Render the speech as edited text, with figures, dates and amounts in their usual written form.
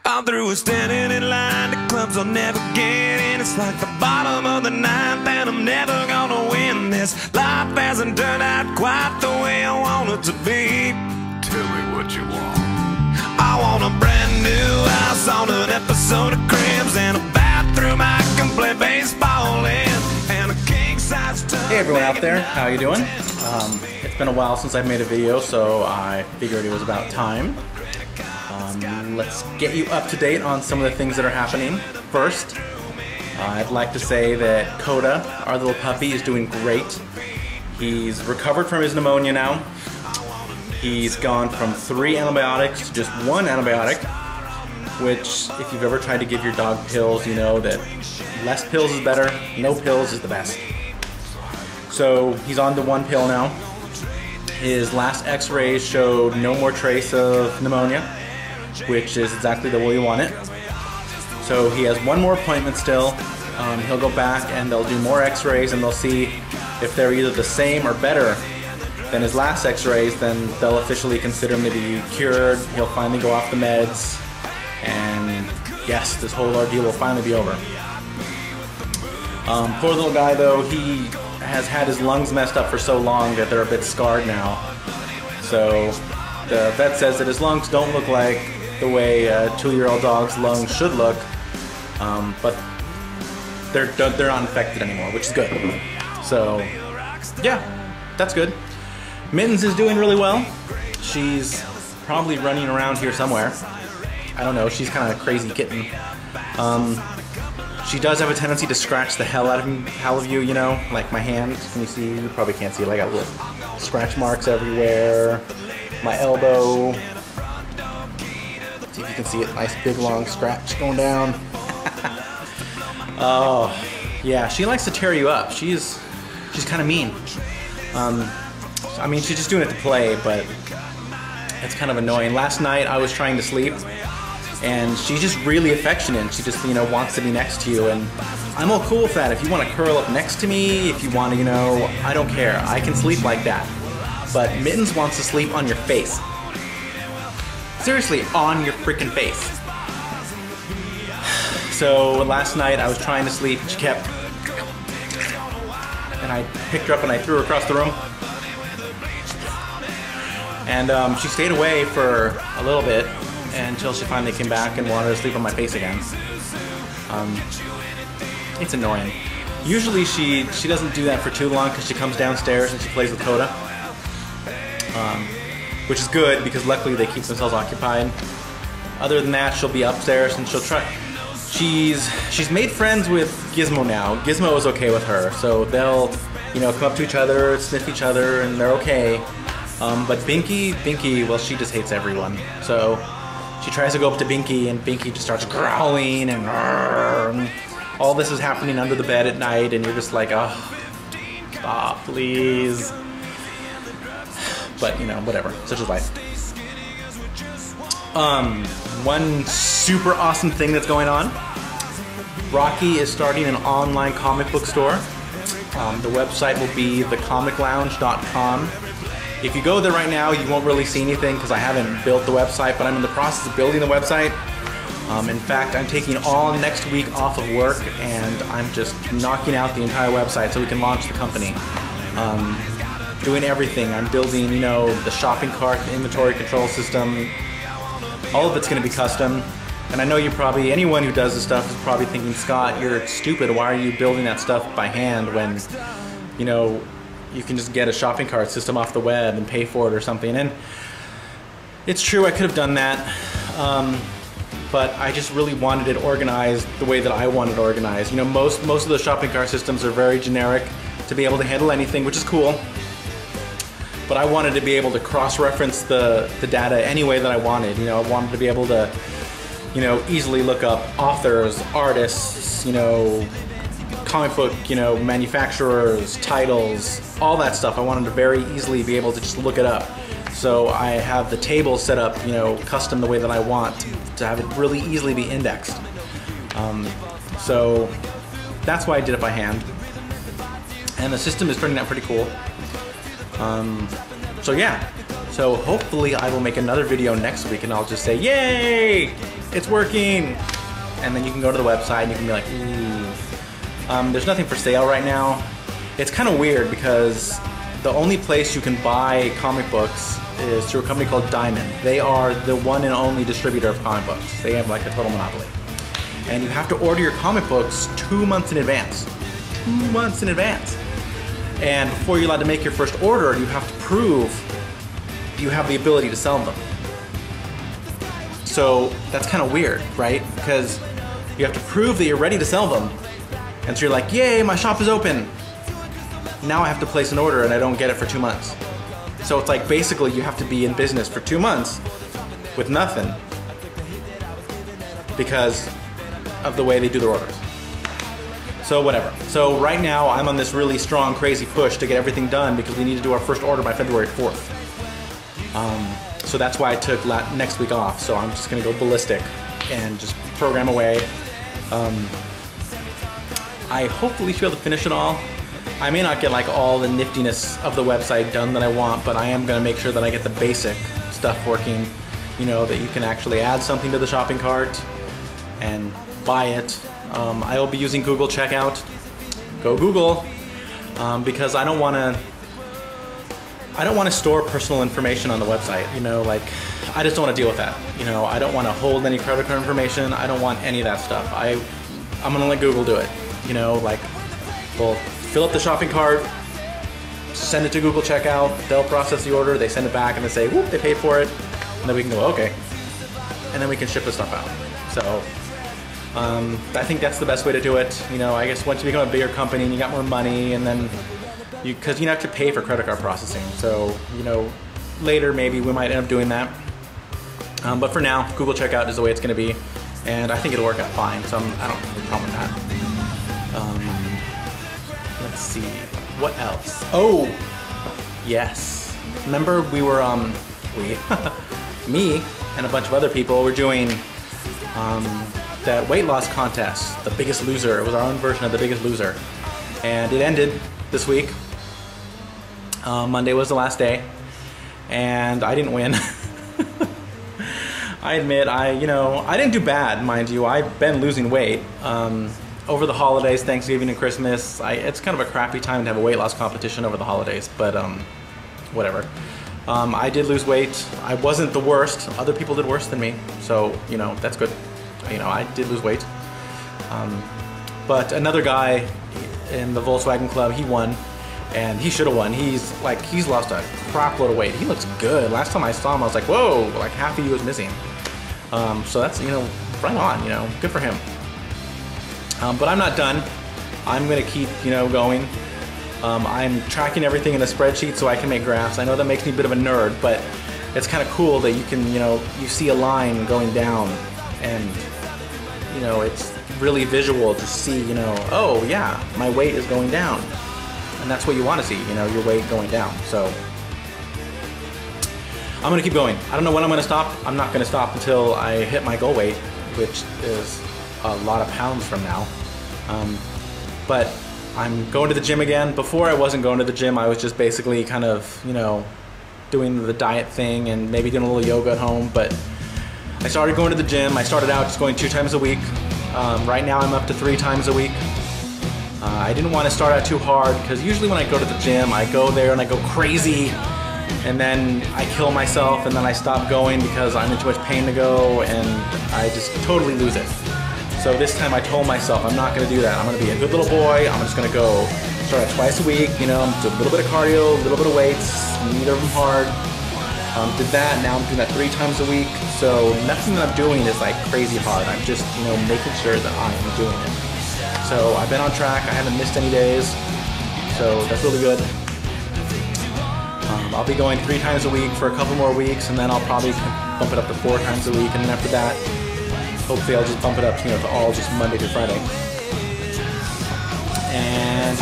I'm through with standing in line. The clubs I'll never get in. It's like the bottom of the ninth, and I'm never gonna win this. Life hasn't turned out quite the way I want it to be. Tell me what you want. I want a brand new house on an episode of Cribs, and a bathroom I can play baseball in, and a king-size tub. Hey everyone out there, how you doing? It's been a while since I've made a video, so I figured it was about time. Let's get you up to date on some of the things that are happening. First, I'd like to say that Coda, our little puppy, is doing great. He's recovered from his pneumonia now. He's gone from 3 antibiotics to just 1 antibiotic, which if you've ever tried to give your dog pills, you know that less pills is better, no pills is the best. So he's on to 1 pill now. His last x-rays showed no more trace of pneumonia, which is exactly the way you want it. So he has 1 more appointment still. He'll go back and they'll do more x-rays, and they'll see if they're either the same or better than his last x-rays. Then they'll officially consider him to be cured. He'll finally go off the meds, and yes, this whole ordeal will finally be over. Poor little guy though, he has had his lungs messed up for so long that they're a bit scarred now. So the vet says that his lungs don't look like the way a 2-year-old dog's lungs should look, but they're not infected anymore, which is good. So yeah, that's good. Mittens is doing really well. She's probably running around here somewhere. I don't know, she's kind of a crazy kitten. She does have a tendency to scratch the hell out of you, you know, like my hand. Can you see? You probably can't see it. I got little scratch marks everywhere. My elbow. See if you can see it. Nice big long scratch going down. Oh, yeah. She likes to tear you up. She's kind of mean. I mean, she's just doing it to play, but it's kind of annoying. Last night I was trying to sleep, and she's just really affectionate. She just, you know, wants to be next to you, and I'm all cool with that. If you want to curl up next to me, if you want to, you know, I don't care. I can sleep like that. But Mittens wants to sleep on your face. Seriously, on your freaking face. So last night I was trying to sleep, she kept, and I picked her up and I threw her across the room. And she stayed away for a little bit until she finally came back and wanted to sleep on my face again. It's annoying. Usually she doesn't do that for too long because she comes downstairs and she plays with Coda. Which is good because luckily they keep themselves occupied. Other than that, she'll be upstairs and she'll try. She's made friends with Gizmo now. Gizmo is okay with her, so they'll, you know, come up to each other, sniff each other, and they're okay. But Binky, well, she just hates everyone. So she tries to go up to Binky, and Binky just starts growling, and all this is happening under the bed at night, and you're just like, oh, stop, please. But, you know, whatever. Such is life. One super awesome thing that's going on. Rocky is starting an online comic book store. The website will be thecomiclounge.com. If you go there right now, you won't really see anything because I haven't built the website, but I'm in the process of building the website. In fact, I'm taking all next week off of work, and I'm just knocking out the entire website so we can launch the company. Doing everything. I'm building, you know, the shopping cart, the inventory control system. All of it's going to be custom. And I know you probably, anyone who does this stuff is probably thinking, Scott, you're stupid. Why are you building that stuff by hand when, you know, you can just get a shopping cart system off the web and pay for it or something? And it's true, I could have done that. But I just really wanted it organized the way that I wanted it organized. You know, most of the shopping cart systems are very generic to be able to handle anything, which is cool. But I wanted to be able to cross-reference the data any way that I wanted. You know, I wanted to be able to, you know, easily look up authors, artists, you know, comic book, you know, manufacturers, titles, all that stuff. I wanted to very easily be able to just look it up. So I have the table set up, you know, custom the way that I want to have it really easily be indexed. So that's why I did it by hand. And the system is turning out pretty cool. So yeah, so hopefully I will make another video next week and I'll just say, yay, it's working. And then you can go to the website and you can be like, ooh. There's nothing for sale right now. It's kind of weird because the only place you can buy comic books is through a company called Diamond. They are the one and only distributor of comic books. They have like a total monopoly. And you have to order your comic books 2 months in advance. 2 months in advance. And before you're allowed to make your first order, you have to prove you have the ability to sell them. So that's kind of weird, right? Because you have to prove that you're ready to sell them. And so you're like, yay, my shop is open. Now I have to place an order and I don't get it for 2 months. So it's like basically you have to be in business for 2 months with nothing because of the way they do their orders. So whatever. So right now I'm on this really strong, crazy push to get everything done because we need to do our first order by February 4th. So that's why I took next week off. So I'm just gonna go ballistic and just program away. I hopefully should be able to finish it all. I may not get like all the niftiness of the website done that I want, but I am gonna make sure that I get the basic stuff working. You know, that you can actually add something to the shopping cart and buy it. I will be using Google Checkout. Go Google, because I don't want to store personal information on the website. You know, like I just don't want to deal with that. You know, I don't want to hold any credit card information. I don't want any of that stuff. I'm gonna let Google do it. You know, like we'll fill up the shopping cart, send it to Google Checkout. They'll process the order. They send it back and they say, whoop, they paid for it, and then we can go okay, and then we can ship the stuff out. So. I think that's the best way to do it. You know, I guess once you become a bigger company and you got more money, and then because you have to pay for credit card processing. So, you know, later maybe we might end up doing that. But for now, Google Checkout is the way it's going to be, and I think it'll work out fine. So I don't have a problem with that. Let's see, what else? Oh, yes. Remember we were me and a bunch of other people were doing that weight loss contest, The Biggest Loser. It was our own version of The Biggest Loser. And it ended this week. Monday was the last day. And I didn't win. I admit, I didn't do bad, mind you. I've been losing weight. Over the holidays, Thanksgiving and Christmas, it's kind of a crappy time to have a weight loss competition over the holidays, but whatever. I did lose weight. I wasn't the worst. Other people did worse than me. So, you know, that's good. You know, I did lose weight. But another guy in the Volkswagen Club, he won, and he should have won. He's lost a crap load of weight. He looks good. Last time I saw him, I was like, whoa, like half of you was missing. So that's, you know, right on, you know, good for him. But I'm not done. I'm gonna keep, you know, going. I'm tracking everything in a spreadsheet so I can make graphs. I know that makes me a bit of a nerd, but it's kind of cool that you can, you know, you see a line going down, and you know, it's really visual to see, you know, oh yeah, my weight is going down. And that's what you want to see, you know, your weight going down. So I'm going to keep going. I don't know when I'm going to stop. I'm not going to stop until I hit my goal weight, which is a lot of pounds from now. But I'm going to the gym again. Before I wasn't going to the gym. I was just basically kind of, you know, doing the diet thing and maybe doing a little yoga at home. But I started going to the gym. I started out just going 2 times a week. Right now I'm up to 3 times a week. I didn't want to start out too hard because usually when I go to the gym, I go there and I go crazy, and then I kill myself, and then I stop going because I'm in too much pain to go, and I just totally lose it. So this time I told myself I'm not going to do that. I'm going to be a good little boy. I'm just going to go start out twice a week. You know, do a little bit of cardio, a little bit of weights, neither of them hard. Did that. Now I'm doing that 3 times a week. So nothing that I'm doing is like crazy hard. I'm just, you know, making sure that I am doing it. So I've been on track. I haven't missed any days. So that's really good. I'll be going 3 times a week for a couple more weeks, and then I'll probably bump it up to 4 times a week, and then after that, hopefully I'll just bump it up, you know, to all just Monday to Friday. And